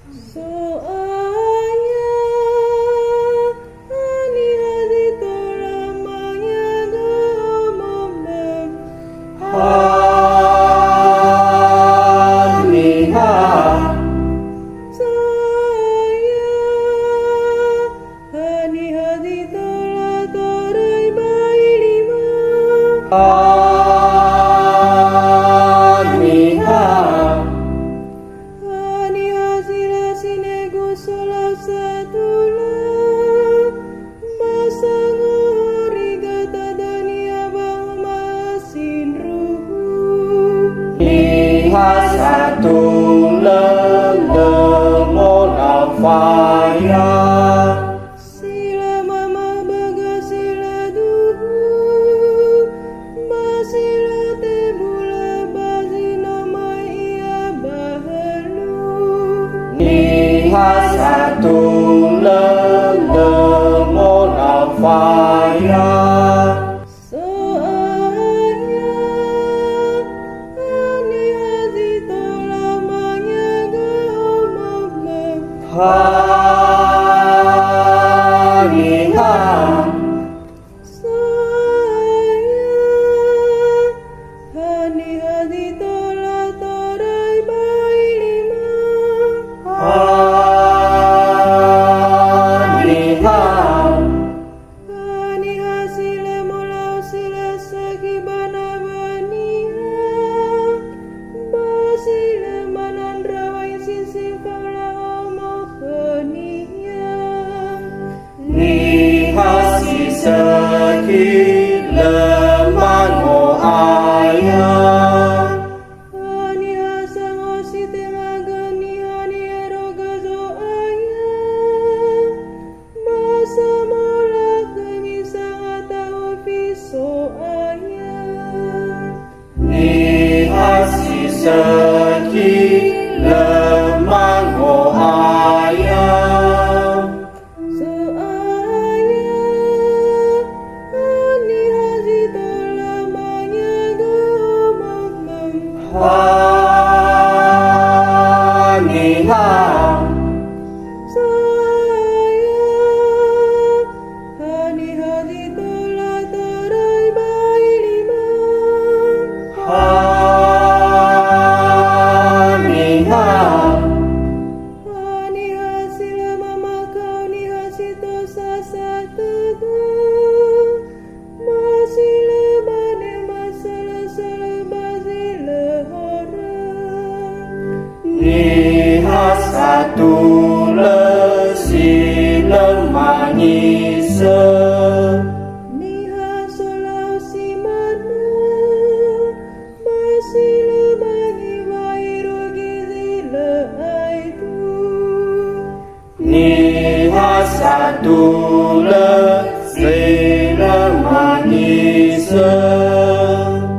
Soaya ani hadi tolamanya gamamam Haniha Saya ani hadi tola torai bai lima Haniha ani hasila sinego solau satula masangori gata dania bang masin ruhu Liha satu lemon faya sila mama baga sila duhu masila tebula bazina mai ia bahalu Liha satu lemon faya Soaya ani hadi tolamanya gamamam Haniha Saya ani hadi tola torai bai lima Haniha ani hasile molau sila sagi bana bania basile manan rawai sisi kaula omo khania Liha sisaki lemon ayah ani hasang osi tengagani ani eroga zoaya masa mola kemisang atau viso aya Liha sisaki lemon ayah Soaya ani hadi tolamanya gamamam Haniha Saya ani hadi tola torai bai lima Haniha ani hasil mama kau ni hasito sasa tegu masih lebane masalah selebasi lehorang Liha satu lesi lemangi Niha solau si mana masih lebagi wairu gizi lehaitu Liha satu